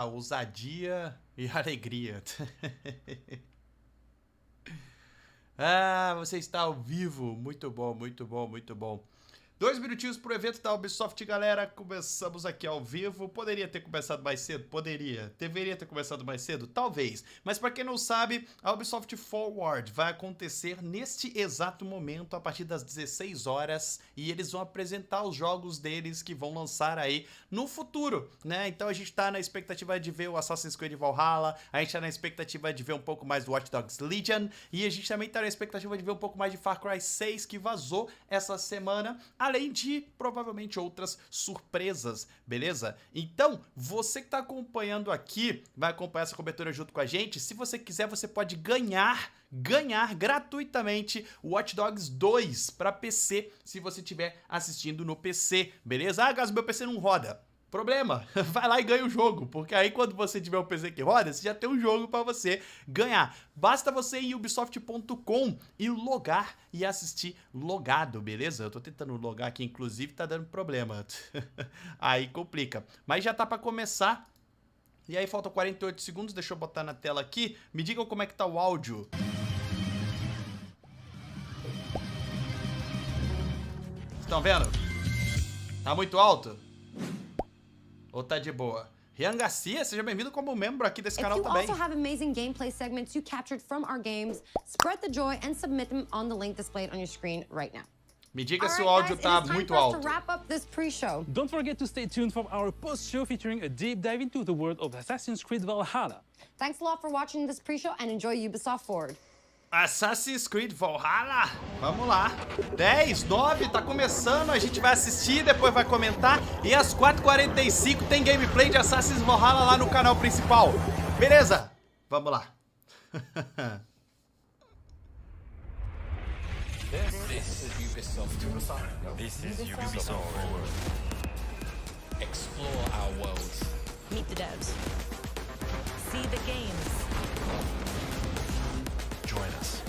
A ousadia e a alegria. Ah, você está ao vivo. Muito bom, muito bom, muito bom. 2 minutinhos pro evento da Ubisoft, galera. Começamos aqui ao vivo. Poderia ter começado mais cedo? Poderia. Deveria ter começado mais cedo? Talvez. Mas para quem não sabe, a Ubisoft Forward vai acontecer neste exato momento, a partir das 16 horas. E eles vão apresentar os jogos deles que vão lançar aí no futuro, né? Então a gente tá na expectativa de ver o Assassin's Creed Valhalla. A gente tá na expectativa de ver um pouco mais do Watch Dogs Legion. E a gente também tá na expectativa de ver um pouco mais de Far Cry 6, que vazou essa semana. Além de, provavelmente, outras surpresas, beleza? Então, você que está acompanhando aqui, vai acompanhar essa cobertura junto com a gente. Se você quiser, você pode ganhar gratuitamente o Watch Dogs 2 para PC, se você estiver assistindo no PC, beleza? Ah, Gas, meu PC não roda. Problema, vai lá e ganha o jogo, porque aí quando você tiver um PC que roda, você já tem um jogo para você ganhar. Basta você ir em ubisoft.com e logar e assistir logado, beleza? Eu tô tentando logar aqui, inclusive tá dando problema. Aí complica. Mas já tá para começar. E aí faltam 48 segundos, deixa eu botar na tela aqui. Me digam como é que tá o áudio. Estão vendo? Tá muito alto? Ou tá de boa? Rian Garcia, seja bem-vindo como membro aqui desse canal também. If you also have amazing gameplay segments you captured from our games, spread the joy and submit them on the link displayed on your screen right now. Me diga se o áudio tá muito alto. To wrap up this pre-show. Don't forget to stay tuned for our post-show featuring a deep dive into the world of Assassin's Creed Valhalla. Thanks a lot for watching this pre-show and enjoy Ubisoft Forward. Assassin's Creed Valhalla, vamos lá. 10, 9, tá começando, a gente vai assistir, depois vai comentar. E às 4h45 tem gameplay de Assassin's Valhalla lá no canal principal. Beleza? Vamos lá. This is Ubisoft. This is Ubisoft Forward. Explore our worlds. Meet the devs. See the games. Join us.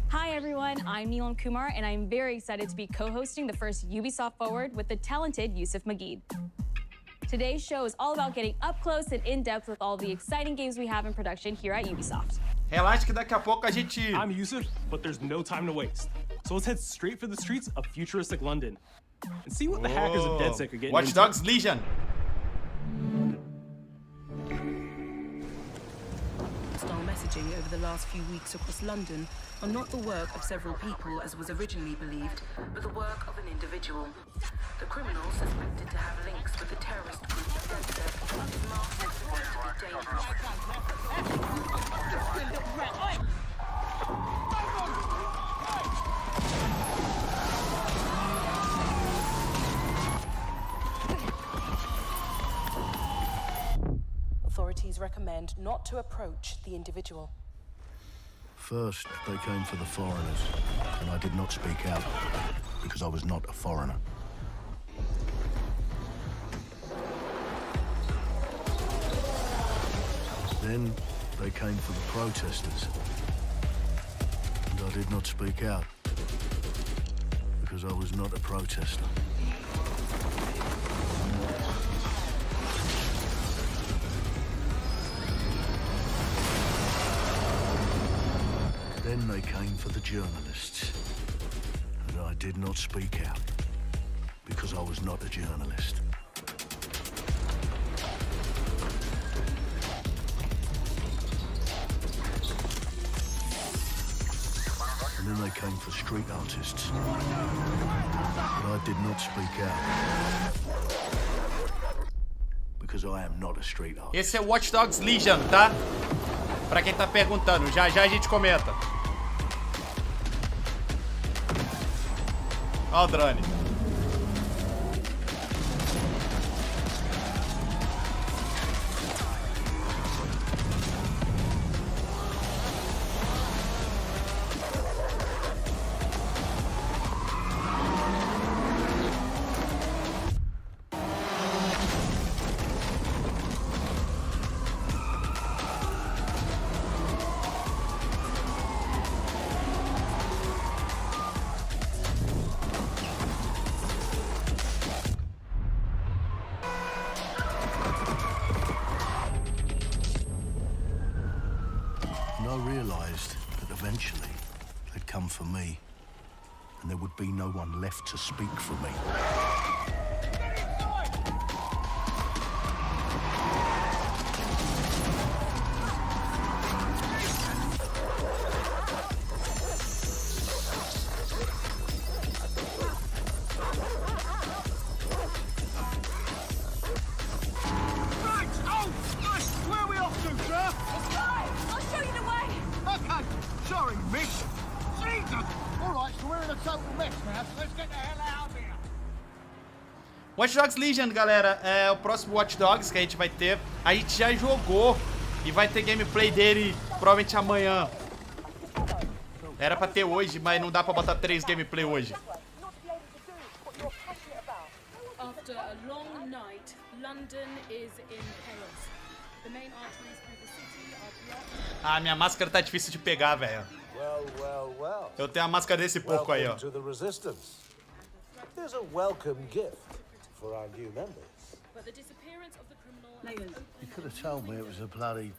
Hi everyone, I'm Neelam Kumar and I'm very excited to be co-hosting the first Ubisoft Forward with the talented Yusuf Mageed. Today's show is all about getting up close and in-depth with all the exciting games we have in production here at Ubisoft. Relaxa que daqui a pouco a gente... I'm Yusuf, but there's no time to waste. So let's head straight for the streets of futuristic London and see what the hackers of DeadSec are getting Watch into. Dogs Legion. Style messaging over the last few weeks across London are not the work of several people as was originally believed, but the work of an individual. The criminal suspected to have links with the terrorist group Evento is marked as potentially dangerous. Authorities recommend not to approach the individual. First, they came for the foreigners, and I did not speak out, because I was not a foreigner. Then, they came for the protesters, and I did not speak out, because I was not a protester. Then they came for the journalists, and I did not speak out, because I was not a journalist. And then they came for street artists, but I did not speak out, because I am not a street artist. Esse é o Watch Dogs Legion, tá? Pra quem tá perguntando, já já a gente comenta. Ó o drone. for me, and there would be no one left to speak for me. Watch Dogs Legion, galera, é o próximo Watch Dogs que a gente vai ter. A gente já jogou e vai ter gameplay dele provavelmente amanhã. Era pra ter hoje, mas não dá pra botar 3 gameplay hoje. After a long night, London is in chaos. The main arteries through the city are blocked. Ah, minha máscara tá difícil de pegar, velho. Well. Eu tenho a máscara desse porco aí, ó. Welcome to the resistance. There's a welcome gift for our new members. But the disappearance of the criminal You could have told me it was a bloody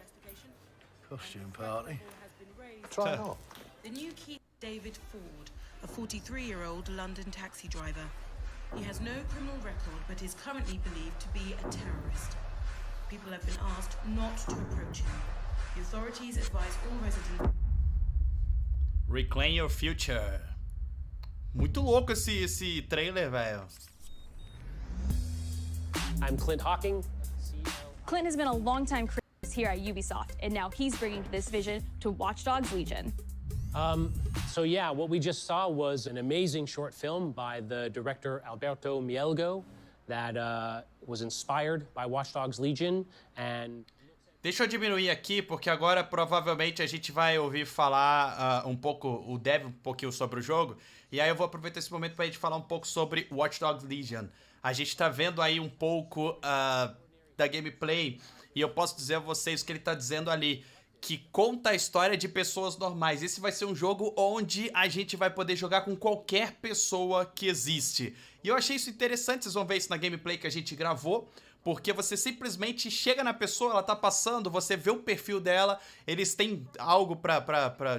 costume party. has been raised. Try not. The new key, David Ford, a 43-year-old London taxi driver. He has no criminal record, but is currently believed to be a terrorist. People have been asked not to approach him. The authorities advise all residents. Reclaim Your Future. Muito louco esse trailer, velho. I'm Clint Hawking. Clint has been a longtime creator here at Ubisoft, and now he's bringing this vision to Watch Dogs Legion. So yeah, what we just saw was an amazing short film by the director Alberto Mielgo that was inspired by Watch Dogs Legion and... Deixa eu diminuir aqui, porque agora provavelmente a gente vai ouvir falar um pouco, o Devem um pouquinho sobre o jogo. E aí eu vou aproveitar esse momento pra gente falar um pouco sobre Watch Dogs Legion. A gente tá vendo aí um pouco da gameplay, e eu posso dizer a vocês o que ele tá dizendo ali, que conta a história de pessoas normais. Esse vai ser um jogo onde a gente vai poder jogar com qualquer pessoa que existe. E eu achei isso interessante, vocês vão ver isso na gameplay que a gente gravou, porque você simplesmente chega na pessoa, ela tá passando, você vê o perfil dela, eles têm algo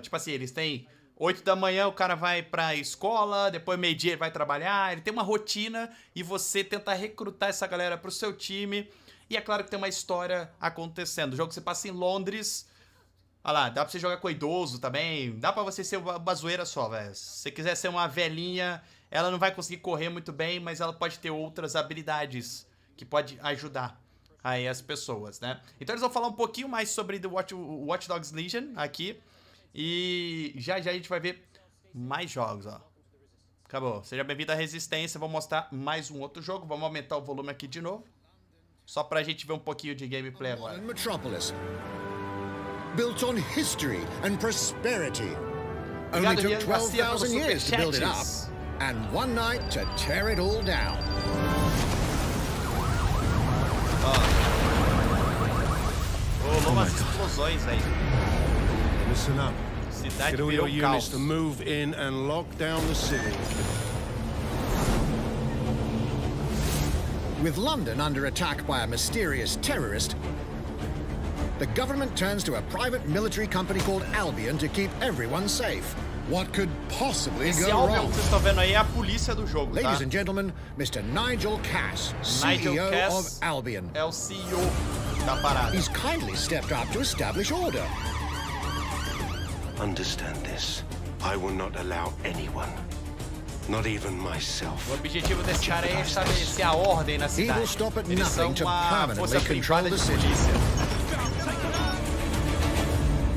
tipo assim, eles têm 8 da manhã o cara vai pra escola, depois meio-dia ele vai trabalhar, ele tem uma rotina e você tenta recrutar essa galera pro seu time. E é claro que tem uma história acontecendo. O jogo se passa em Londres. Olha lá, dá pra você jogar com idoso também, dá pra você ser uma zoeira só, velho. Se você quiser ser uma velhinha, ela não vai conseguir correr muito bem, mas ela pode ter outras habilidades que pode ajudar aí as pessoas, né? Então eles vão falar um pouquinho mais sobre o Watch Dogs Legion aqui. E já a gente vai ver mais jogos, ó. Acabou. Seja bem-vindo à Resistência. Vou mostrar mais um outro jogo. Vamos aumentar o volume aqui de novo. Só pra gente ver um pouquinho de gameplay agora. Metropolis. Built on history and prosperity. Only Obrigado, took Rian Garcia, 12,000 pelos years to build it up, superchats. and one night to tear it all down. Rolou umas explosões aí. Listen up. Cidade Get all virou your caos. units to move in and lock down the city. With London under attack by a mysterious terrorist, the government turns to a private military company called Albion to keep everyone safe. What could possibly Esse go Albion wrong? que vocês estão vendo aí é a polícia do jogo, tá? Ladies and gentlemen, Mr. Nigel Cass, Nigel CEO Cass of Albion. é o CEO da parada. He's kindly stepped up to establish order. Understand this. I will not allow anyone, not even myself. O objetivo desse cara é estabelecer a ordem na He cidade. will stop at Eles são nothing to uma força permanently control privada the de city. polícia.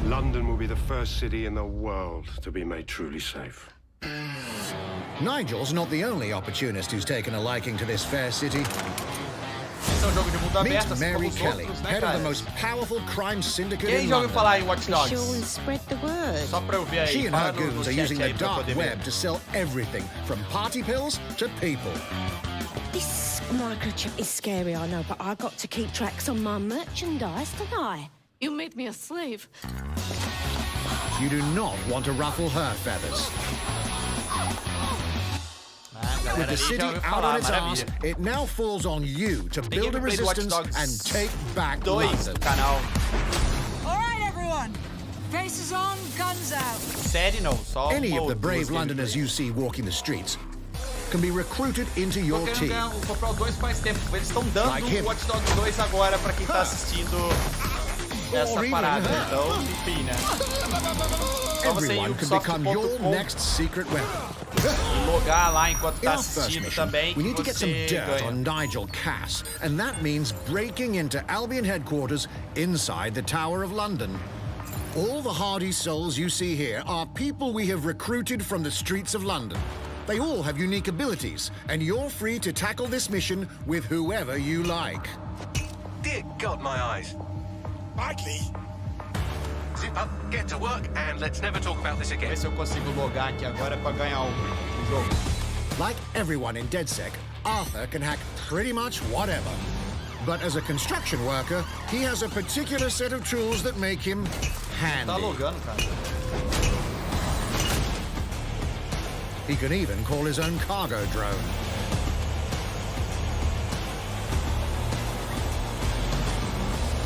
London will be the first city in the world to be made truly safe. Nigel's not the only opportunist who's taken a liking to this fair city. Esse é um jogo de mundo aberto, Meet assim como Mary os Kelly, outros, né, head of cara? the most powerful crime syndicate Quem in já ouviu London. falar em Watch Be sure and Dogs? spread the word. Só pra eu ver aí. She and Fala her no goons are chat using aí the pra eu dark poder ver. web to sell everything from party pills to people. This microchip is scary, I know, but I got to keep tracks on my merchandise, don't I? You made me a slave. You do not want to ruffle her feathers. With Galera the ali city já ouviu out falar, on its arse, maravilha. it now falls on you to Tem build a gameplay do Watch resistance Dogs and take back 2 London. no canal. All right, everyone. Faces on, guns out. Série não, só Any uma of ou the duas brave gameplays. Londoners you see walking the streets can be recruited into your Tô querendo team. ganhar comprar o 2 faz tempo. Eles estão dando Like him. o Watch Dogs 2 agora pra quem tá assistindo essa Or even parada. her. Então, enfim, né? Só você ir Everyone can become your ubisoft.com next secret weapon. e logar lá enquanto In tá our first assistindo mission, também, we que need to get some você dirt ganha. on Nigel Cass, and that means breaking into Albion headquarters inside the Tower of London. All the hardy souls you see here are people we have recruited from the streets of London. They all have unique abilities, and you're free to tackle this mission with whoever you like. Dear God, my eyes. Badly? Zip up, get to work, and let's never talk about this again. Ver se eu consigo logar aqui agora pra ganhar o jogo. Like everyone in DedSec, Arthur can hack pretty much whatever. But as a construction worker, he has a particular set of tools that make him handy. Tá logando, cara. He can even call his own cargo drone.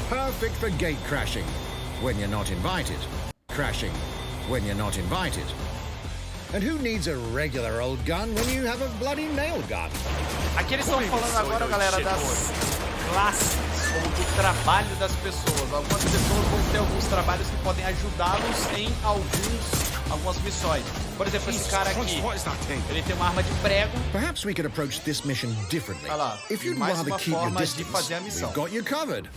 Perfect for gate crashing, when you're not invited. Crashing, when you're not invited. And who needs a regular old gun when you have a bloody nail gun? Aqui eles estão falando agora, galera, das classes ou do trabalho das pessoas. Algumas pessoas vão ter alguns trabalhos que podem ajudá-los em algumas missões. Por exemplo, esse cara aqui, ele tem uma arma de prego. Perhaps we could approach this mission differently. Olha lá, If you'd mais rather uma keep your forma de distance, fazer a missão. we've got you covered.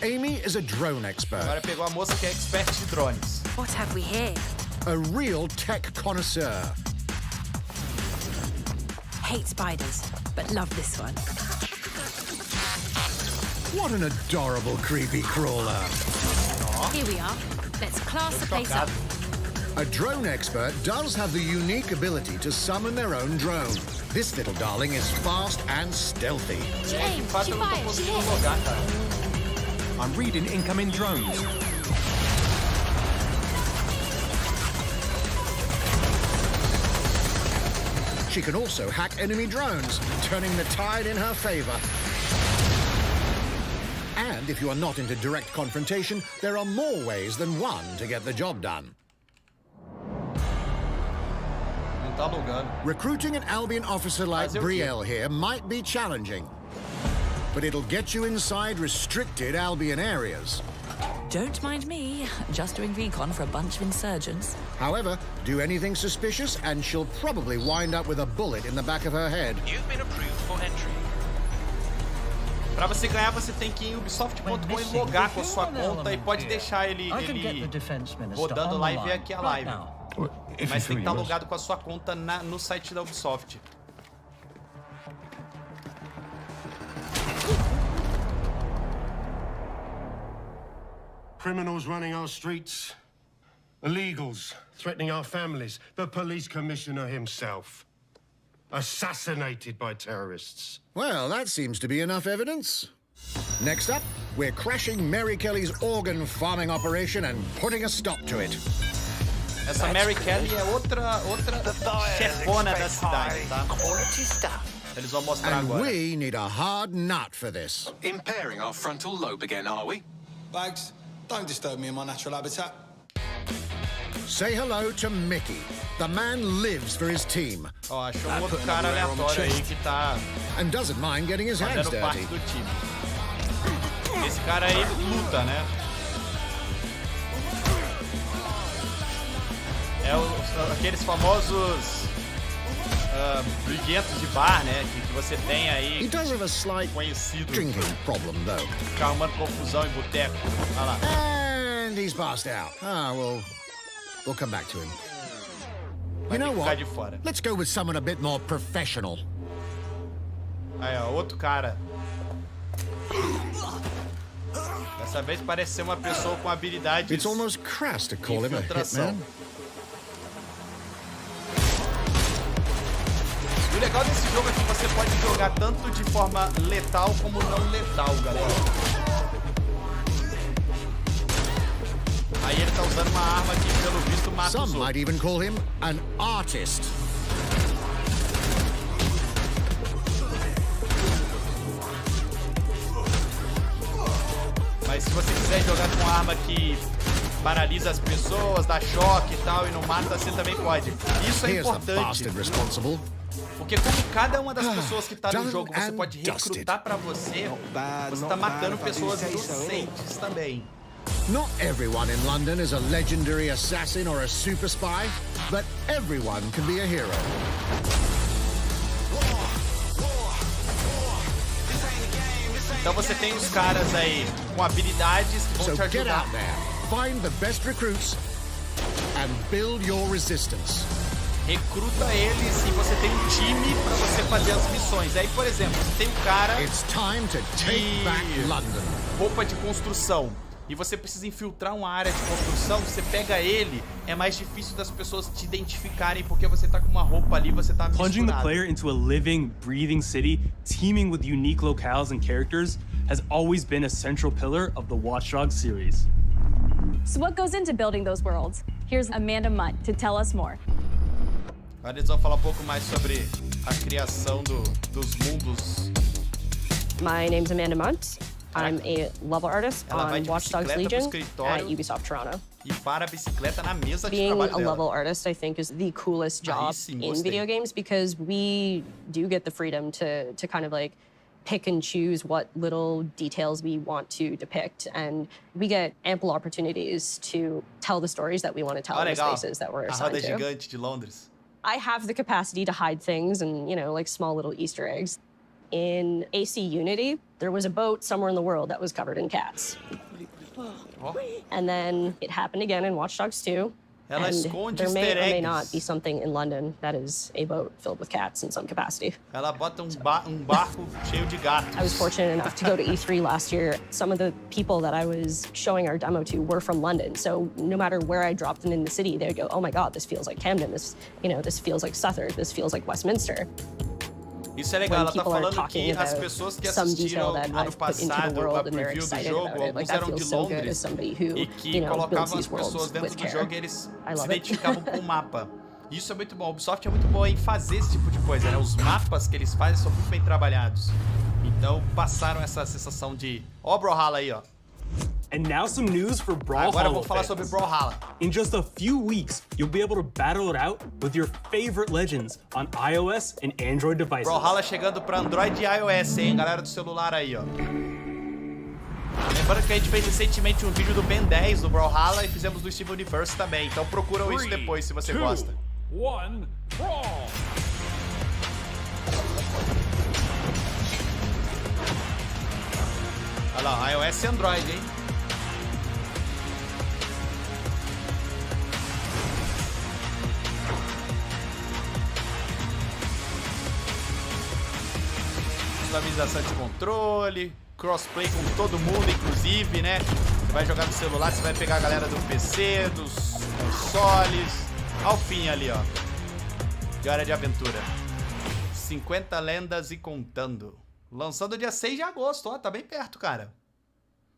Amy is a drone expert. Agora pegou a moça que é expert de drones. What have we here? A real tech connoisseur. Hate spiders, but love this one. What an adorable creepy crawler. Here we are. Let's class the place up. A drone expert does have the unique ability to summon their own drone. This little darling is fast and stealthy. She aims, she fires, she hits. I'm reading incoming drones. She can also hack enemy drones, turning the tide in her favor. And if you are not into direct confrontation, there are more ways than one to get the job done. Não tá logando. Recruiting an Albion officer like Fazer o quê? Brielle here might be challenging, but it'll get you inside restricted Albion areas. Don't mind me, just doing recon for a bunch of insurgents. However, do anything suspicious and she'll probably wind up with a bullet in the back of her head. You've been approved for entry. Pra você ganhar, você tem que ir em ubisoft.com e logar com a sua conta e pode deixar ele rodando lá e ver aqui a live. Mas tem que estar logado com a sua conta no site da Ubisoft. Criminals running our streets, illegals threatening our families, the police commissioner himself, assassinated by terrorists. Well, that seems to be enough evidence. Next up, we're crashing Mary Kelly's organ farming operation and putting a stop to it. Essa Mary Kelly é outra chefona da cidade, tá? Eles vão mostrar And agora. we need a hard nut for this. Impairing our frontal lobe again, are we? Bags, don't disturb me in my natural habitat. Say hello to Mickey. The man lives for his team. Ó, achou um outro cara aleatório aí que tá and doesn't mind getting his hands fazendo parte dirty. do time. Esse cara aí luta, né? É aqueles famosos briguentos de bar, né? Que você tem aí. He does have a slight drinking problem, though. Ficar arrumando confusão em boteco. Olha lá. And he's passed out. We'll come back to him. You know what? Let's go with someone a bit more professional. Aí, ó, outro cara. Dessa vez parece ser uma pessoa com habilidades. It's almost crass to call him a hitman. E o legal desse jogo é que você pode jogar tanto de forma letal como não letal, galera. Aí ele tá usando uma arma que, pelo visto, mata os Some outros. might even call him an artist. Mas se você quiser jogar com uma arma que paralisa as pessoas, dá choque e tal, e não mata, você também pode. Isso é importante. Porque como cada uma das pessoas que tá no jogo você pode recrutar pra você, você tá matando pessoas inocentes também. Not everyone in London is a legendary assassin or a super spy, but everyone can be a hero. Então você tem os caras aí com habilidades que vão te Get ajudar. out there, find the best recruits, and build your resistance. Recruta eles e você tem um time pra você fazer as missões. Aí, por exemplo, você tem um cara de roupa de construção e você precisa infiltrar uma área de construção, você pega ele, é mais difícil das pessoas te identificarem porque você tá com uma roupa ali, você tá misturado. Plunging the player into a living, breathing city, teeming with unique locales and characters, has always been a central pillar of the Watch Dogs series. So what goes into building those worlds? Here's Amanda Mutt to tell us more. Agora eles vão falar um pouco mais sobre a criação dos mundos. My name's Amanda Munt. I'm a level artist on Watch Dogs Legion at Ubisoft Toronto. E para a bicicleta na mesa de Being trabalho a dela. level artist, I think, is the coolest job in video games because we do get the freedom to kind of like pick and choose what little details we want to depict, and we get ample opportunities to tell the stories that we want to tell in the spaces that we're a assigned roda to. gigante de Londres. I have the capacity to hide things and, you know, like small little Easter eggs. In AC Unity, there was a boat somewhere in the world that was covered in cats. And then it happened again in Watch Dogs 2. Ela And esconde there may easter or may eggs. not be something in London that is a boat filled with cats in some capacity. Ela bota um barco cheio de gatos. I was fortunate enough to go to E3 last year. Some of the people that I was showing our demo to were from London. So no matter where I dropped them in the city, they'd go, oh my God, this feels like Camden. This, you know, this feels like Southwark. This feels like Westminster. Isso é legal, ela tá falando que as pessoas que assistiram no ano passado a preview do jogo, alguns eram de Londres e que colocavam as pessoas dentro do jogo e eles se identificavam com o mapa. Isso é muito bom, a Ubisoft é muito boa em fazer esse tipo de coisa, né? Os mapas que eles fazem são muito bem trabalhados. Então passaram essa sensação de... Ó o Valhalla aí, ó. And now some news for Brawlhalla. Agora eu vou falar sobre Brawlhalla. In just a few weeks, you'll be able to battle it out with your favorite legends on iOS and Android devices. Brawlhalla chegando pra Android e iOS, hein? Galera do celular aí, ó. Lembrando que a gente fez recentemente um vídeo do Ben 10 do Brawlhalla e fizemos do Steven Universe também. Então procuram isso depois se você gosta. 1, brawl! Olha lá, iOS e Android, hein? Visualização de controle, crossplay com todo mundo, inclusive, né? Você vai jogar no celular, você vai pegar a galera do PC, dos consoles. Ao fim ali, ó. De hora de aventura. 50 lendas e contando. Lançando dia 6 de agosto, ó. Tá bem perto, cara.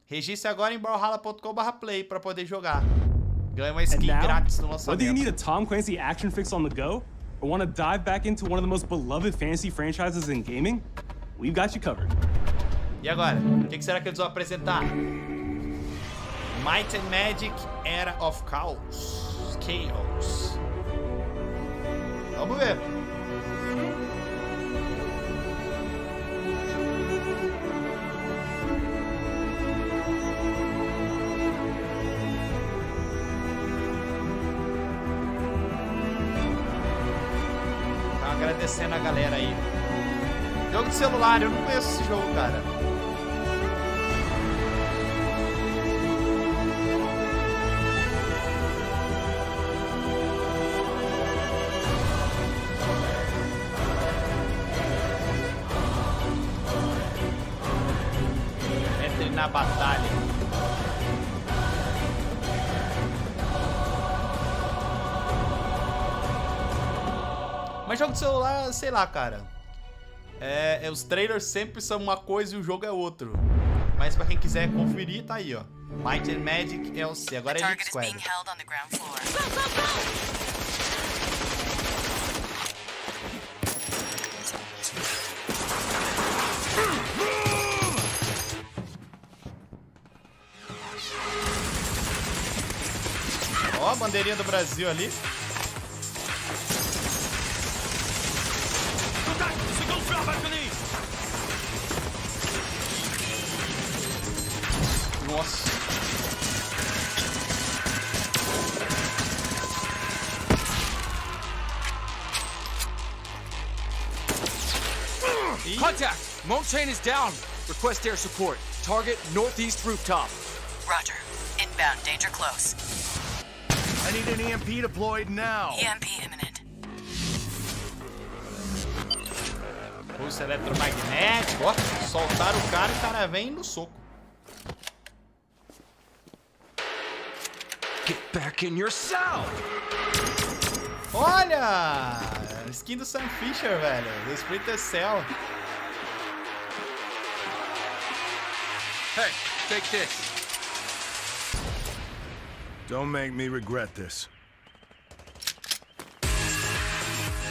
Registre agora em brawlhalla.com/play pra poder jogar. Ganha uma skin grátis no lançamento. Whether you need a Tom Clancy action fix on the go or want to dive back into one of the most beloved fantasy franchises in gaming, we've got you covered. E agora? O que será que eles vão apresentar? Might and Magic Era of Chaos. Vamos ver. Tá agradecendo a galera aí. Jogo de celular, eu não conheço esse jogo, cara. Entre na batalha. Mas jogo de celular, sei lá, cara. Os trailers sempre são uma coisa e o jogo é outro. Mas pra quem quiser conferir, tá aí, ó. Might and Magic LC. Agora é Elite Squad. bandeirinha do Brasil ali. Nossa. Contact! Moan chain is down. Request air support. Target northeast rooftop. Roger. Inbound, danger close. I need an EMP deployed now. EMP imminent. Pulso eletromagnético. Ó, soltaram o cara vem no soco. Get back in your cell! Olha! Skin do Sam Fisher, velho. Do Splinter Cell. Hey, take this. Don't make me regret this.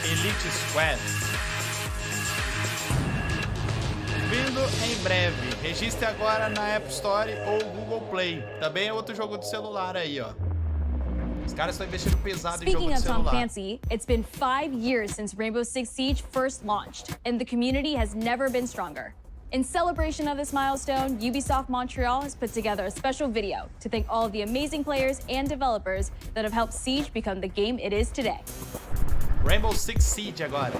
Elite Squad. Vindo em breve. Registre agora na App Store ou Google Play. Também é outro jogo de celular aí, ó. Os caras estão investindo pesado em jogo Speaking de of Tom celular. Clancy, it's been 5 years since Rainbow Six Siege first launched, and the community has never been stronger. In celebration of this milestone, Ubisoft Montreal has put together a special video to thank all of the amazing players and developers that have helped Siege become the game it is today. Rainbow Six Siege agora.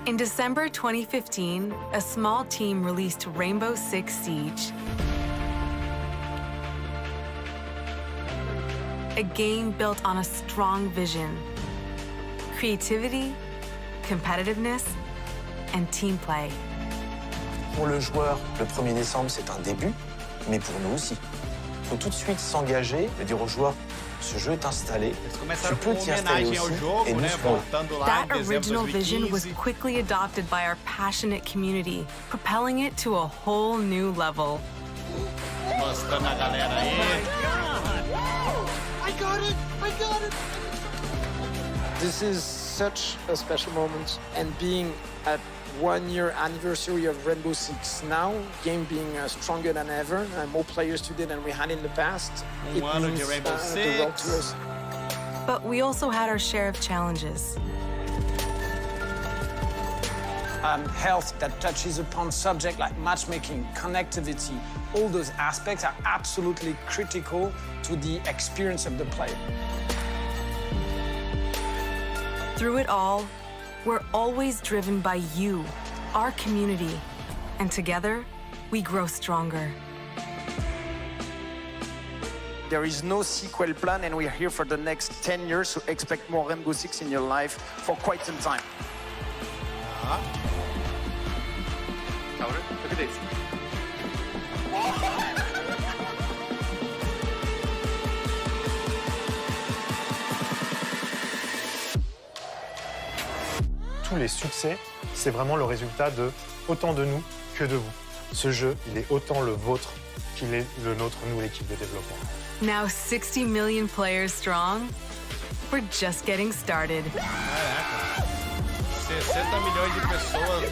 In December 2015, a small team released Rainbow Six Siege. A game built on a strong vision, creativity, competitiveness, and team play. Pour le joueur, le 1er décembre, c'est un début, mais pour nous aussi. Il faut tout de suite s'engager et dire aux joueurs, ce jeu est installé, tu peux t'y installer aussi, et nous serons là. That original vision was quickly adopted by our passionate community, propelling it to a whole new level. Mostrando a galera aí. I got it! I got it! This is such a special moment, and being at 1 year anniversary of Rainbow Six now, game being stronger than ever, more players today than we had in the past. It means Rainbow the road to us. But we also had our share of challenges. Health that touches upon subjects like matchmaking, connectivity, all those aspects are absolutely critical to the experience of the player. Through it all, we're always driven by you, our community, and together, we grow stronger. There is no sequel plan, and we're here for the next 10 years, so expect more Rainbow Six in your life for quite some time. Look at this. Tous les succès, c'est vraiment le résultat de autant de nous que de vous. Ce jeu, il est autant le vôtre qu'il est le nôtre, nous, l'équipe de développement. Now 60 million players strong, we're just getting started. Caraca. 60 milhões de pessoas.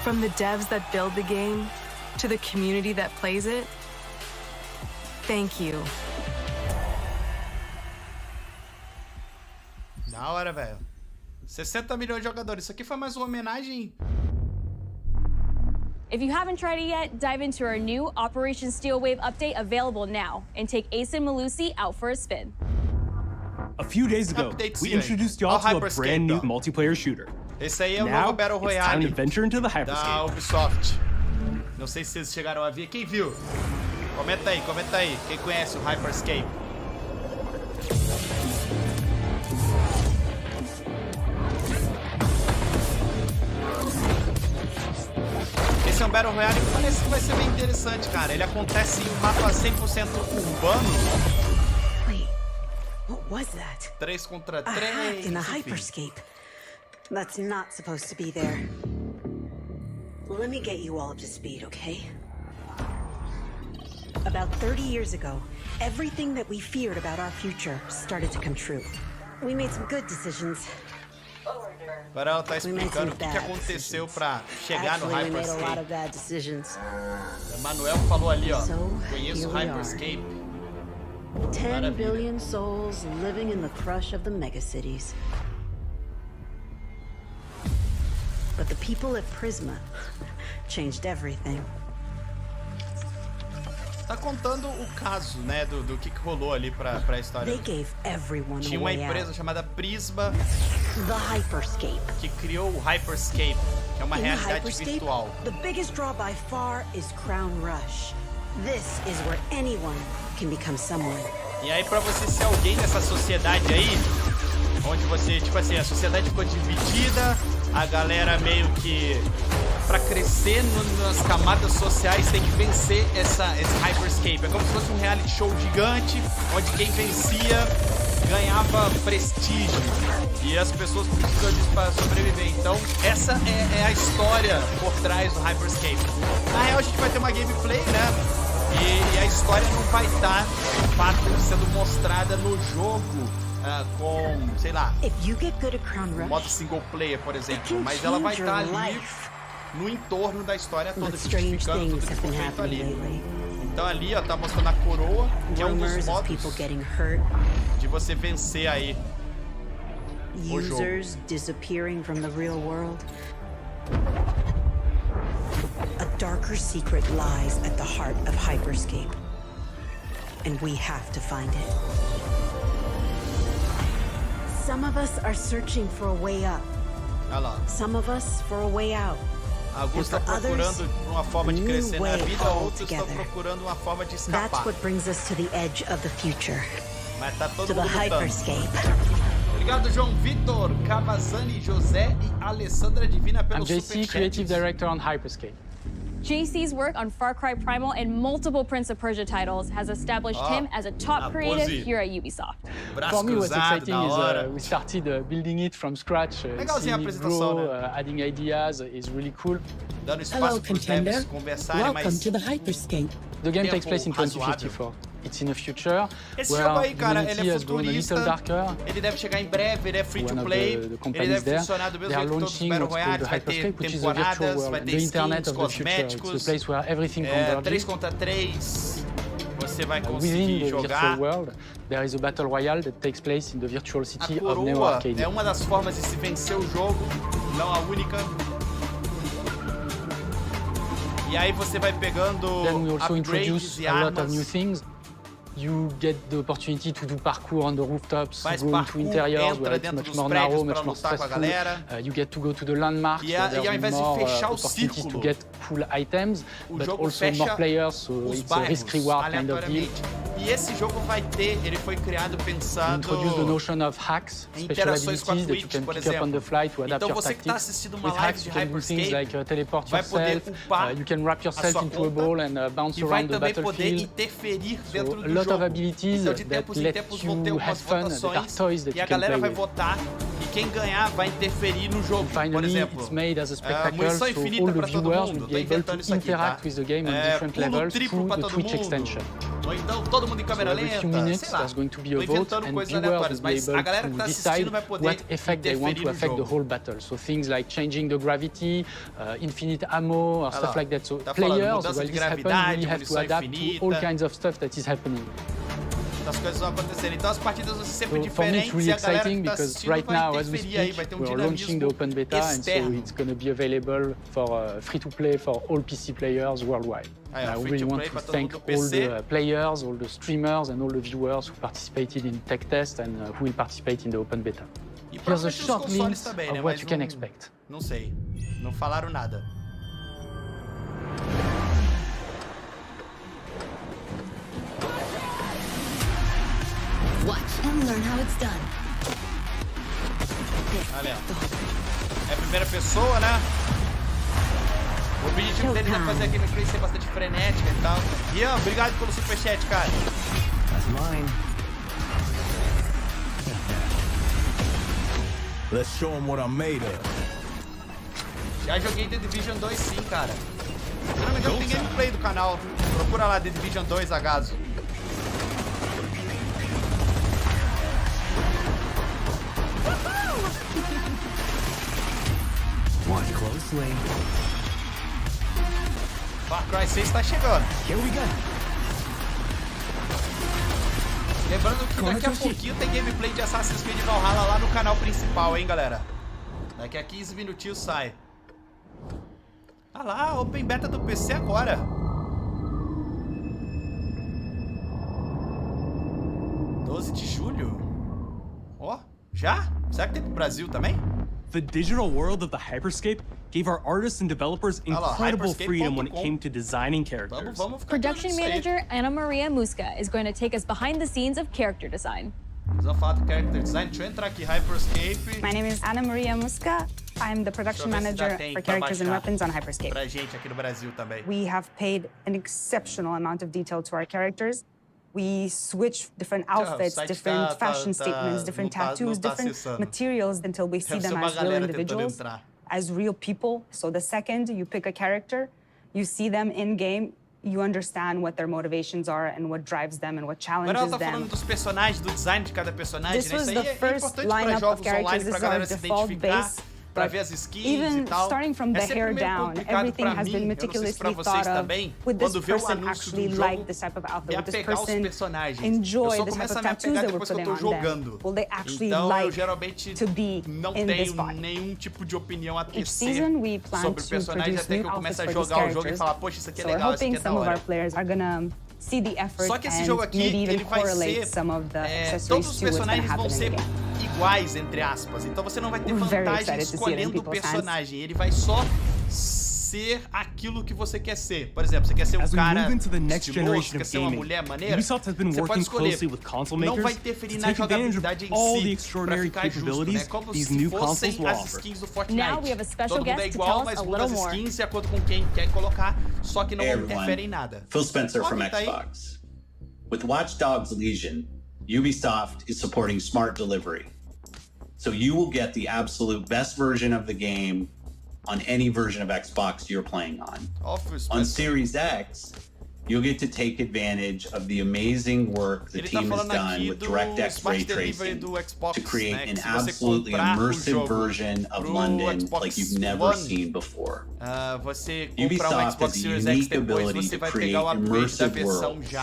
From the devs that build the game to the community that plays it, thank you. Da hora, velho. 60 milhões de jogadores. Isso aqui foi mais uma homenagem. If you haven't tried it yet, dive into our new Operation Steel Wave update available now and take Ace and Malusi out for a spin. A few days ago, we introduced y'all to a brand new multiplayer shooter. Esse aí é o Now, novo Battle it's time Royale to venture into the da hyperscape. Ubisoft. Não sei se vocês chegaram a ver. Quem viu? Comenta aí. Quem conhece o Hyperscape? Esse é um Battle Royale que parece que vai ser bem interessante, cara. Ele acontece em um mapa 100% urbano. Wait, what was that? 3 contra 3. A hack in the enfim. hyperscape. That's not supposed to be there. Let me get you all up to speed, okay? About 30 years ago, everything that we feared about our future started to come true. We made some good decisions Agora ela tá explicando o que aconteceu pra chegar no Hyperscape. Manuel falou ali, ó. Conheço o Hyperscape. 10 billion souls living in the crush of the megacities. But the people at Prisma changed everything. Tá contando o caso, né, do que rolou ali pra história. Tinha uma empresa chamada Prisma que criou o Hyperscape, que é uma realidade virtual. The biggest draw by far is Crown Rush. This is where anyone can become someone. E aí pra você ser alguém nessa sociedade aí, onde você, tipo assim, a sociedade ficou dividida, a galera meio que pra crescer nas camadas sociais tem que vencer esse Hyperscape. É como se fosse um reality show gigante, onde quem vencia ganhava prestígio. E as pessoas precisam disso para sobreviver. Então, essa é a história por trás do Hyperscape. Na real, a gente vai ter uma gameplay, né? E a história não vai estar, de fato, sendo mostrada no jogo. Com, sei lá, modo single player, por exemplo. Mas ela vai estar ali no entorno da história toda, justificando tudo que foi feito ali. Então ali, ó, tá mostrando a coroa, que é um dos modos de você vencer aí o jogo. Disappearing from the real world. A darker secret lies at the heart of Hyperscape. And we have to find it. Some of us are searching for a way up. Some of us for a way out. Alguns estão procurando uma forma de crescer na vida, outros estão procurando uma forma de escapar. That's what brings us to the edge of the future. Mas tá todo mundo lutando. Obrigado, João Vitor, Cavazani, José e Alessandra Divina pelo superchat. I'm JC, Creative Director on Hyperscape. JC's work on Far Cry Primal and multiple Prince of Persia titles has established him as a top creative here at Ubisoft. For me, what's exciting is we started building it from scratch, seeing it grow, adding ideas is really cool. Hello, contender. Welcome to the Hyperscape. The game takes place in 2054. It's in the future. Esse jogo aí, cara, ele é futurista, ele deve chegar em breve, ele é free to play, ele deve funcionar do mesmo jeito que todos os Battle Royales, vai ter temporadas, vai ter skins, cosméticos, 3 contra 3, você vai conseguir jogar. There is a battle royale that takes place in the virtual city of Neo Arcadia. É uma das formas de se vencer o jogo, não a única. E aí você vai pegando upgrades e armas. You get the opportunity to do parkour on the rooftops, go into interiors where it's much more narrow, much more stressful. You get to go to the landmarks where there's more opportunities to get cool items, but also more players, so it's a risk-reward kind of deal. E esse jogo vai ter, ele foi criado pensando introduce the notion of hacks, special abilities that you can pick up on the fly to adapt your tactics. With hacks, you can do things like teleport yourself, you can wrap yourself into a ball and bounce around the battlefield. So, of abilities that let you have fun, that are toys that you can play with. E quem ganhar vai interferir no jogo, por exemplo. It's made as a spectacle, so all the viewers will be able to interact with the game on different levels through the Twitch extension. Então todo mundo em câmera lenta, sei lá, there's going to be a vote and viewers will be able to decide what effect they want to affect the whole battle. So things like changing the gravity, infinite ammo, or stuff like that. So players, while this happens, really have to adapt to all kinds of stuff that is happening. As coisas vão acontecer. Então as partidas vão ser sempre diferentes e a galera que tá assistindo vai interferir aí, vai ter launching the open beta, and so it's going to be available for free to play for all PC players worldwide. I really want to thank all the players, all the streamers, and all the viewers who participated in tech test and who will participate in the open beta. Here's a short list of what you can expect. Não sei, não falaram nada. Watch and learn how it's done. Olha, é a primeira pessoa, né? O objetivo deles é fazer a gameplay ser bastante frenética e tal. Ian, obrigado pelo superchat, cara. That's mine. Let's show them what I'm made of. Já joguei The Division 2 sim, cara. Se não me engano, tem gameplay do canal. Procura lá The Division 2, Agazo. Watch closely. Far Cry 6 tá chegando. Here we go. Lembrando que daqui a pouquinho tem gameplay de Assassin's Creed Valhalla lá no canal principal, hein, galera? Daqui a 15 minutinhos sai. Ah lá, Open Beta do PC agora. De julho? Ó, já? Será que tem pro Brasil também? The digital world of the Hyperscape gave our artists and developers incredible freedom when it came to designing characters. Production manager Ana Maria Musca is going to take us behind the scenes of character design. Vamos falar do character design. Deixa eu entrar aqui, Hyperscape. My name is Ana Maria Musca. I'm the production manager for characters and weapons on Hyperscape. Pra gente aqui no Brasil também. We have paid an exceptional amount of detail to our characters. We switch different outfits, different fashion statements, different tattoos, different materials until we see them as real individuals, as real people. So the second you pick a character, you see them in game, you understand what their motivations are and what drives them and what challenges them. Falando dos personagens, do design de cada personagem, this was the first lineup of characters. This is our default base. Pra ver as skins even e tal. starting from the hair down, everything has been meticulously thought of. Would this person actually like this type of outfit? Would this person enjoy the type of tattoos that we're putting on them? Will they actually like to be in this spot? Nenhum tipo de opinião a Each season we plan to produce new outfits for these characters. So we're hoping some of our players are gonna see the effort and maybe even correlate some of the accessories to what's gonna happen in the game. Iguais, entre aspas. Então você não vai ter vantagem escolhendo o personagem. Ele vai só ser aquilo que você quer ser. Por exemplo, você quer ser um cara estiloso, quer ser uma mulher maneira, você pode escolher. Não vai interferir na jogabilidade em si, pra ficar justo, né? Como se fossem as skins do Fortnite. Todo mundo é igual, mas muda as skins de acordo com quem quer colocar, só que não interfere em nada. Phil Spencer from Xbox. With Watch Dogs Legion, Ubisoft is supporting smart delivery. So you will get the absolute best version of the game on any version of Xbox you're playing on. On Series X, you'll get to take advantage of the amazing work the team has done with DirectX ray tracing to create an absolutely immersive version of London like you've never seen before. Ubisoft has a unique ability to create immersive worlds,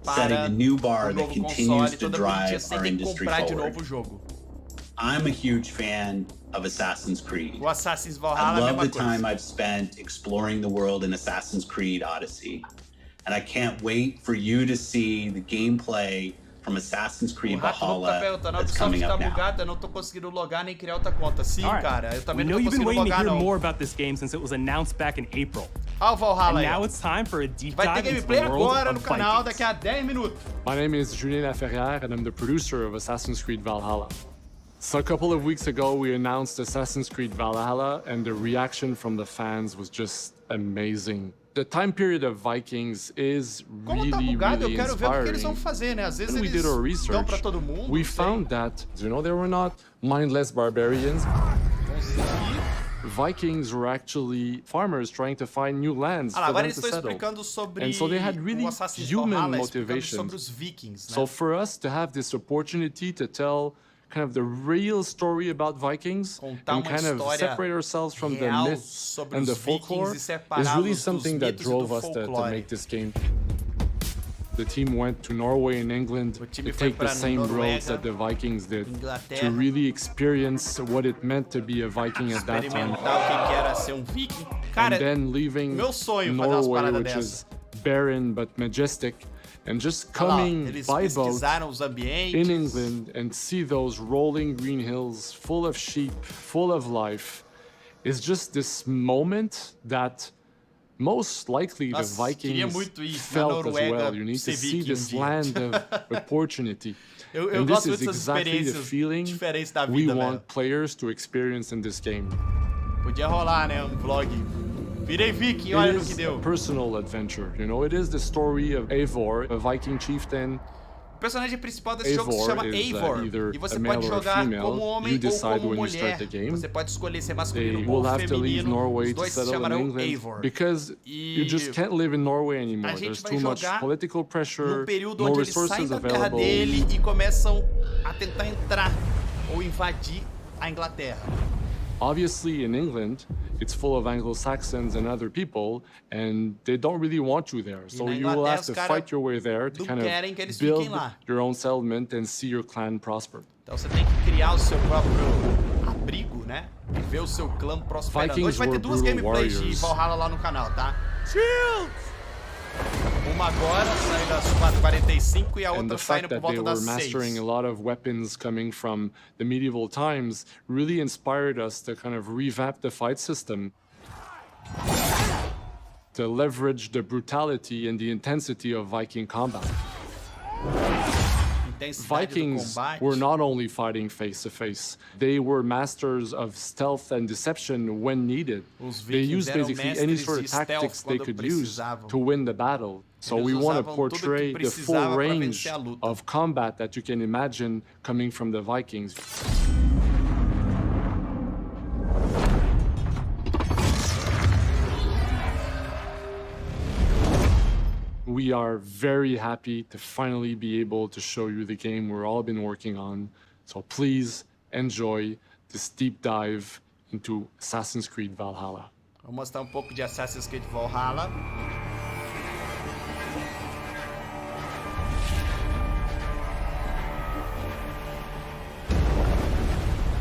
setting a new bar that continues to drive our industry forward. I'm a huge fan of Assassin's Creed. I love the time I've spent exploring the world in Assassin's Creed Odyssey. And I can't wait for you to see the gameplay from Assassin's Creed Valhalla that's coming up now. Eu não tô conseguindo logar nem criar outra conta. Sim, cara. Eu também não tô conseguindo logar, não. We know you've been waiting to hear more about this game since it was announced back in April. Valhalla. And now it's time for a deep Vai ter dive into gameplay the world agora of no canal, Vikings. daqui a 10 minutos. My name is Julien Laferrière and I'm the producer of Assassin's Creed Valhalla. So a couple of weeks ago, we announced Assassin's Creed Valhalla, and the reaction from the fans was just amazing. The time period of Vikings is really, really inspiring. When we did our research, we found that, they were not mindless barbarians. Vikings were actually farmers trying to find new lands for them to settle. And so they had really human motivations. So for us to have this opportunity to tell kind of the real story about Vikings and kind of separate ourselves from the myths and the folklore is really something that drove us to make this game. The team went to Norway and England to take the same roads that the Vikings did, to really experience what it meant to be a Viking at that time. And then leaving Norway, which is barren but majestic, and just coming by boat in England and see those rolling green hills full of sheep, full of life, is just this moment that most likely the Vikings felt as well. You need to see this land of opportunity. And this is exactly the feeling we want players to experience in this game. Podia rolar, né? Vlog. Virei Viking, olha no que deu. It is a personal adventure, it is the story of Eivor, a Viking chieftain. O personagem principal desse jogo se chama Eivor, e você pode jogar como homem ou como mulher. Você pode escolher ser masculino ou feminino, os dois se chamarão Eivor. Because you just can't live in Norway anymore. There's too much political pressure, no resources available. Dele e começam a tentar entrar ou invadir a Inglaterra. Obviously, in England, it's full of Anglo-Saxons and other people, and they don't really want you there. So you will have to fight your way there to kind of build your own settlement and see your clan prosper. Então você tem que criar o seu próprio abrigo, né? E ver o seu clã prosperando. Hoje vai ter 2 gameplays de Valhalla lá no canal, tá? Shields! Uma agora, saindo às 4h45 e a outra saindo por volta das 6. And the fact that they were mastering a lot of weapons coming from the medieval times really inspired us to kind of revamp the fight system, to leverage the brutality and the intensity of Viking combat. Vikings were not only fighting face-to-face, they were masters of stealth and deception when needed. They used basically any sort of tactics they could use to win the battle. So we want to portray the full range of combat that you can imagine coming from the Vikings. We are very happy to finally be able to show you the game we've all been working on. So please enjoy this deep dive into Assassin's Creed Valhalla. Vou mostrar pouco de Assassin's Creed Valhalla.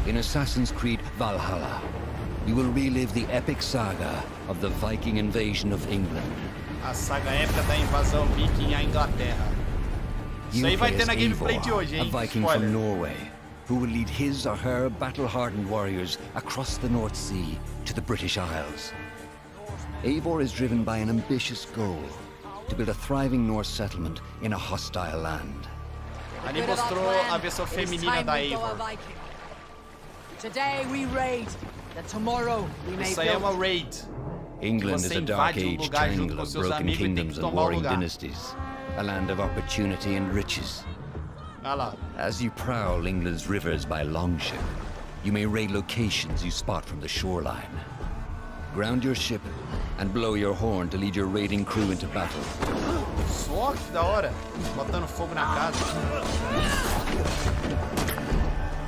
In Assassin's Creed Valhalla, you will relive the epic saga of the Viking invasion of England. A saga épica da invasão viking à Inglaterra. Isso aí vai ter na gameplay de hoje, hein? A Viking from Norway, who will lead his or her battle-hardened warriors across the North Sea to the British Isles. Eivor is driven by an ambitious goal, to build a thriving Norse settlement in a hostile land. Ali mostrou a versão feminina da Eivor. Today we raid, that tomorrow we may build. Isso aí é uma raid. England is a dark age triangle of broken kingdoms and warring dynasties, a land of opportunity and riches. As you prowl England's rivers by longship, you may raid locations you spot from the shoreline. Ground your ship and blow your horn to lead your raiding crew into battle. Só que da hora, botando fogo na casa.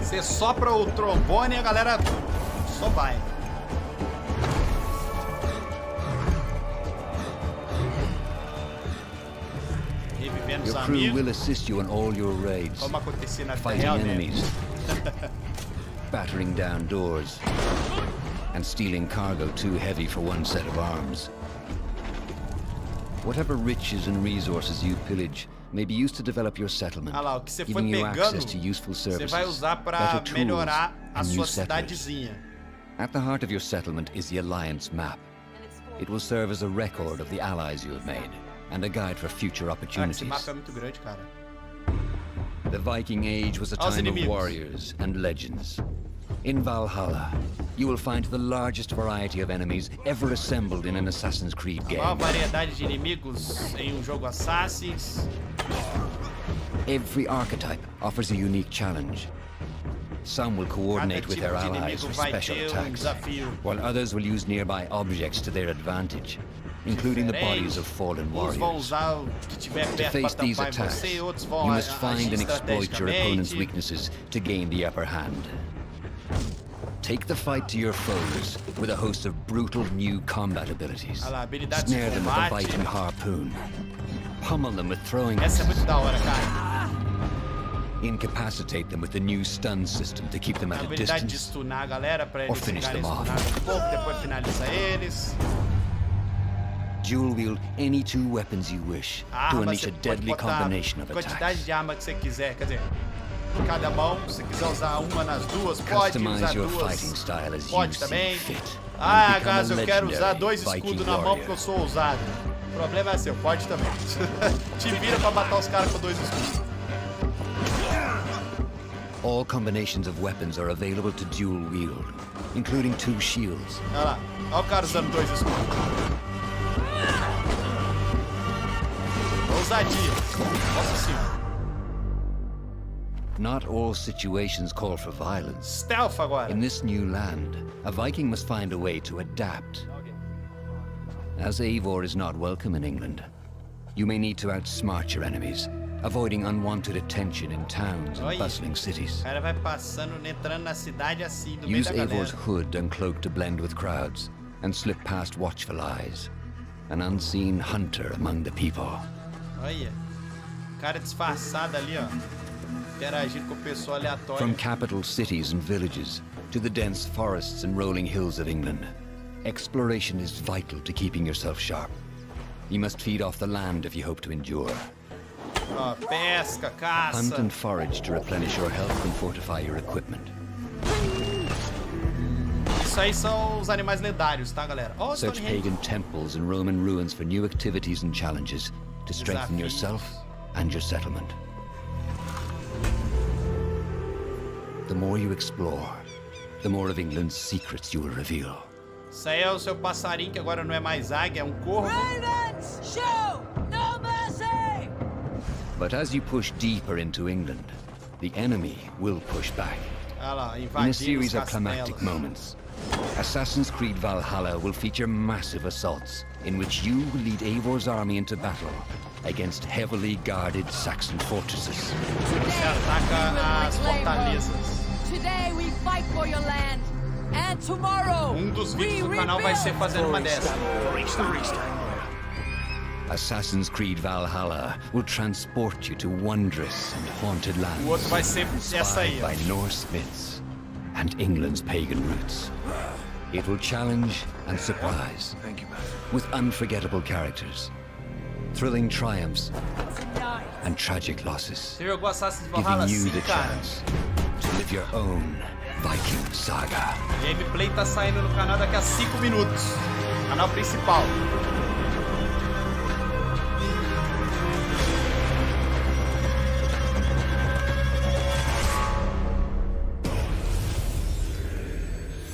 Você sopra o trombone e a galera só vai. Your crew will assist you in all your raids, fighting enemies, battering down doors, and stealing cargo too heavy for one set of arms. Whatever riches and resources you pillage may be used to develop your settlement, giving you access to useful services, better tools, and new settlers. At the heart of your settlement is the Alliance map. It will serve as a record of the allies you have made, and a guide for future opportunities. The Viking Age was a time of warriors and legends. In Valhalla, you will find the largest variety of enemies ever assembled in an Assassin's Creed game. Variedade de inimigos em jogo Assassins. Every archetype offers a unique challenge. Some will coordinate with their allies for special attacks, while others will use nearby objects to their advantage, including the bodies of fallen warriors. To face these attacks, you must find and exploit your opponent's weaknesses to gain the upper hand. Take the fight to your foes with a host of brutal new combat abilities. Snare them with a Viking harpoon. Pummel them with throwing axes. Incapacitate them with the new stun system to keep them at a distance, or finish them off. Dual wield any two weapons you wish to unleash a deadly combination of attacks. Cada mão, se quiser usar uma nas duas, pode usar duas. Pode também. Ah, caso eu quero usar 2 escudos na mão porque eu sou ousado. O problema é seu, pode também. Te vira pra matar os caras com 2 escudos. All combinations of weapons are available to dual wield, including 2 shields. Olha lá, olha o cara usando 2 escudos. Ousadia. Nossa senhora. Not all situations call for violence. Stealth agora. In this new land, a Viking must find a way to adapt. As Eivor is not welcome in England, you may need to outsmart your enemies avoiding unwanted attention in towns and bustling cities. O cara vai passando, entrando na cidade assim, no meio Use da galera. Eivor's hood and cloak to blend with crowds and slip past watchful eyes, an unseen hunter among the people. Olha, cara disfarçado ali, ó, interagindo com o pessoal aleatório. From capital cities and villages to the dense forests and rolling hills of England, exploration is vital to keeping yourself sharp. You must feed off the land if you hope to endure. Ó, pesca, caça. Hunt and forage to replenish your health and fortify your equipment. Isso aí são os animais lendários, tá, galera? Oh, search pagan temples and Roman ruins for new activities and challenges to strengthen yourself and your settlement. The more you explore, the more of England's secrets you will reveal. Isso aí é o seu passarinho, que agora não é mais águia, é um corvo. Ravens, show no mercy! But as you push deeper into England, the enemy will push back. In a series of climactic moments, Assassins Creed Valhalla will feature massive assaults in which you will lead Eivor's army into battle against heavily guarded Saxon fortresses. Você ataca as fortalezas. Today we fight for your land, and tomorrow dos vídeos do canal vai ser fazendo uma dessa. Assassin's Creed Valhalla will transport you to wondrous and haunted lands. O outro vai ser essa aí, by Norse myths and England's pagan roots. It will challenge and surprise with unforgettable characters, thrilling triumphs and tragic losses, Você jogou Assassins Valhalla giving you sim, the cara? chance to live your own Viking saga. Gameplay tá saindo no canal daqui a 5 minutos. Canal principal.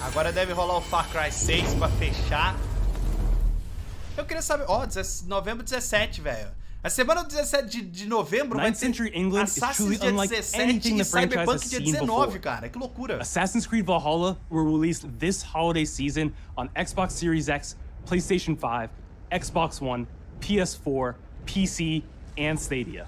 Agora deve rolar o Far Cry 6 pra fechar. Eu queria saber... Ó, novembro 17, velho. A semana 17 de novembro vai ter Assassin's dia 17 e Cyberpunk dia 19, cara. Que loucura. Assassin's Creed Valhalla will release this holiday season on Xbox Series X, PlayStation 5, Xbox One, PS4, PC, and Stadia.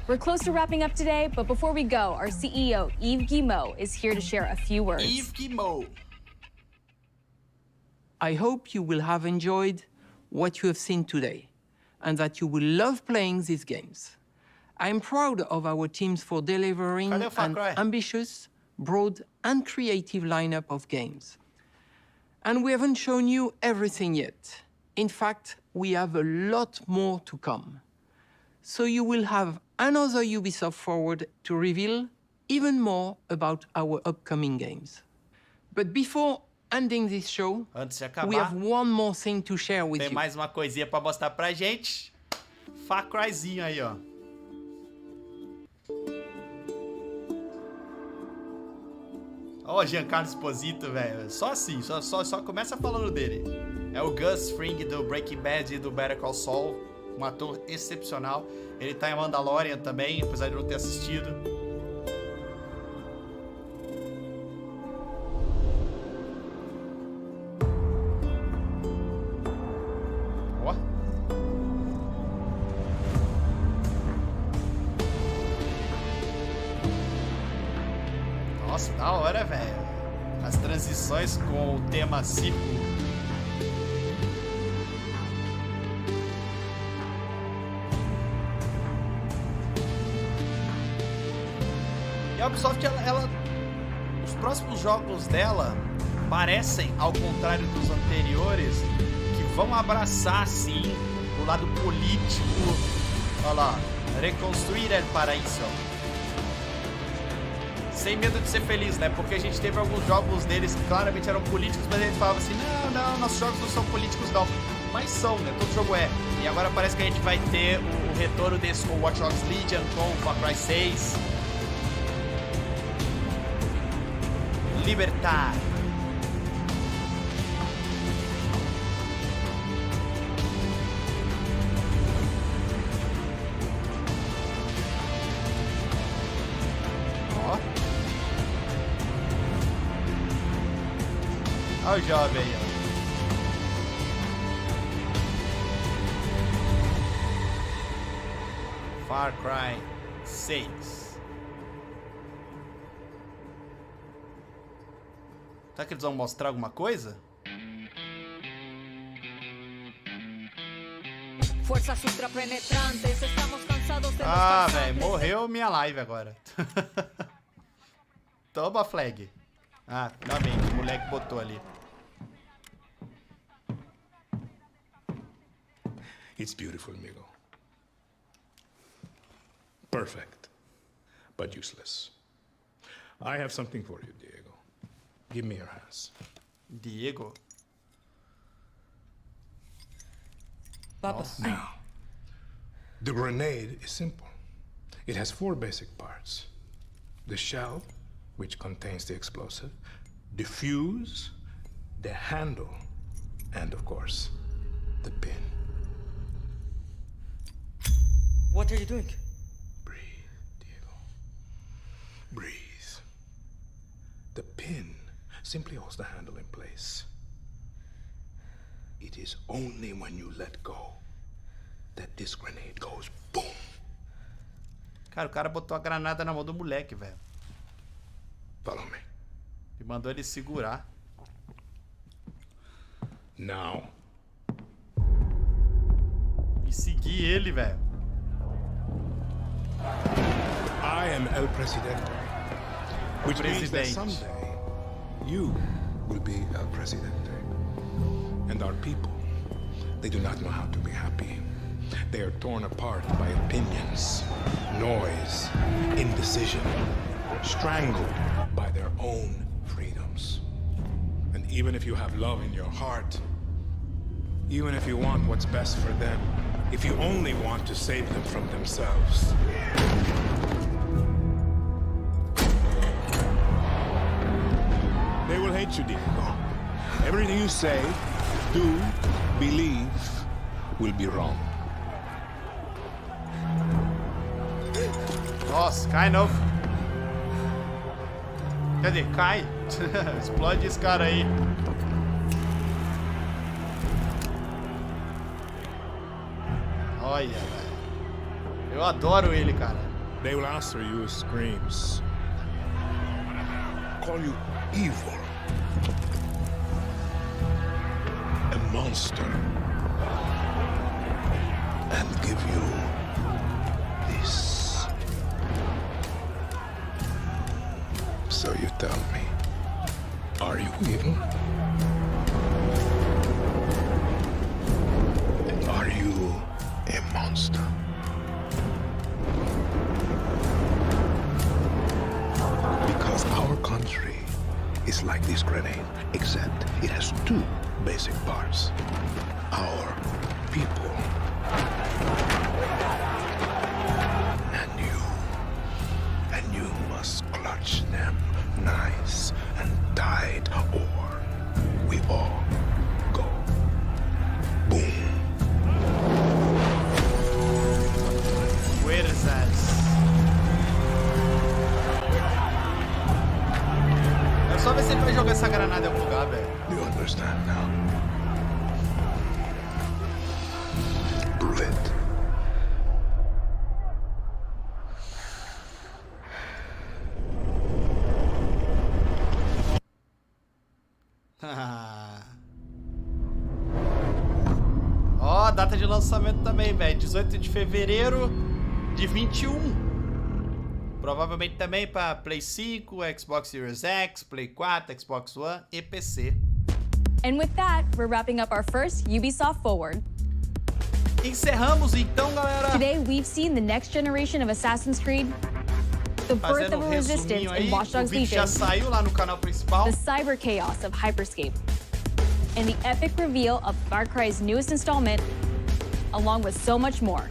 We're close to wrapping up today, but before we go, our CEO, Yves Guillemot, is here to share a few words. Yves Guillemot. I hope you will have enjoyed what you have seen today, and that you will love playing these games. I'm proud of our teams for delivering an ambitious, broad, and creative lineup of games. And we haven't shown you everything yet. In fact, we have a lot more to come. So you will have another Ubisoft Forward to reveal even more about our upcoming games. But before ending this show, we have one more thing to share with you. Tem mais uma coisinha pra mostrar pra gente. Far Cryzinho aí, ó. Ó o Giancarlo Esposito, velho. Só assim, só começa falando dele. É o Gus Fring do Breaking Bad e do Better Call Saul. Um ator excepcional. Ele tá em Mandalorian também, apesar de não ter assistido. Ó. Nossa, da hora, velho. As transições com o tema círculo. A Ubisoft, os próximos jogos dela parecem, ao contrário dos anteriores, que vão abraçar, sim, o lado político. Olha lá, reconstruir el paraíso. Sem medo de ser feliz, né? Porque a gente teve alguns jogos deles que claramente eram políticos, mas eles falavam assim, não, nossos jogos não são políticos não. Mas são, né? Todo jogo é. E agora parece que a gente vai ter o retorno desse com Watch Dogs Legion, com Far Cry 6. Libertar. Ó. Olha o jovem aí, ó. Far Cry 6. Será que eles vão mostrar alguma coisa? Ah, velho, morreu minha live agora. Toma flag. Ah, ainda bem que o moleque botou ali. It's beautiful, amigo. Perfect, but useless. I have something for you, Diego. Give me your hands. Diego? Now, the grenade is simple. It has 4 basic parts. The shell, which contains the explosive, the fuse, the handle, and of course, the pin. What are you doing? Breathe, Diego. Breathe. The pin simply holds the handle in place. It is only when you let go that this grenade goes boom. Cara, o cara botou a granada na mão do moleque, velho. Follow me. E mandou ele segurar. Now. E seguir ele, velho. I am El Presidente. Which means that someday you will be El Presidente. And our people, they do not know how to be happy. They are torn apart by opinions, noise, indecision, strangled by their own freedoms. And even if you have love in your heart, even if you want what's best for them, if you only want to save them from themselves, they will hate you, Diego. Everything you say, do, believe, will be wrong. Nossa, cai não. Quer dizer, cai. Explode esse cara aí. Olha, velho. Eu adoro ele, cara. They will answer you with screams. Call you evil. A monster. And give you this. So you tell me, are you evil? Are you a monster? Because our country is like this grenade, except it has 2 basic parts. Our people. And you must clutch them nice and tight, or we all go boom. Where is that? É só ver se ele vai jogar essa granada em algum lugar, velho. You understand now? Prove it. Ó, data de lançamento também, velho. 18 de fevereiro de 21. Provavelmente também para Play 5, Xbox Series X, Play 4, Xbox One e PC. And with that, we're wrapping up our first Ubisoft Forward. Encerramos então, galera. Today we've seen the next generation of Assassin's Creed, the birth of a resistance in Watch Dogs Legion, já saiu lá no canal principal. The cyber chaos of Hyperscape, and the epic reveal of Far Cry's newest installment, along with so much more.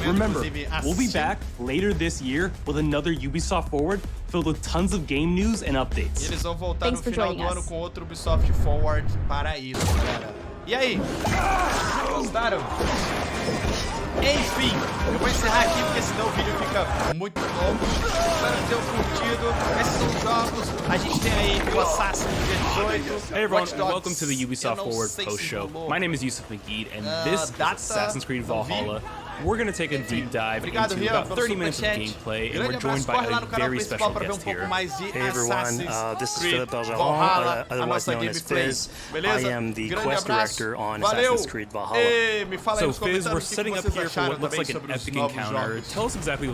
Remember, we'll be back later this year with another Ubisoft Forward filled with tons of game news and updates. E eles vão voltar no final do ano com outro Ubisoft Forward para isso, galera. E aí? Gostaram? Enfim, eu vou encerrar aqui porque senão o vídeo fica muito longo. Espero que tenham curtido. Esses são os jogos. A gente tem aí o Assassin's Creed 18. Hey everyone, and welcome to the Ubisoft Forward post show. My name is Yusuf Magid, and this is Assassin's Creed Valhalla. we're going to take a deep dive into about 30 minutes of gameplay, and we're joined by a very special guest here. Hey everyone, this is Philippe Bergeron, otherwise known as Fizz. I am the quest director on Assassin's Creed Valhalla. So Fizz, we're setting up here for what looks like an epic encounter. Tell us exactly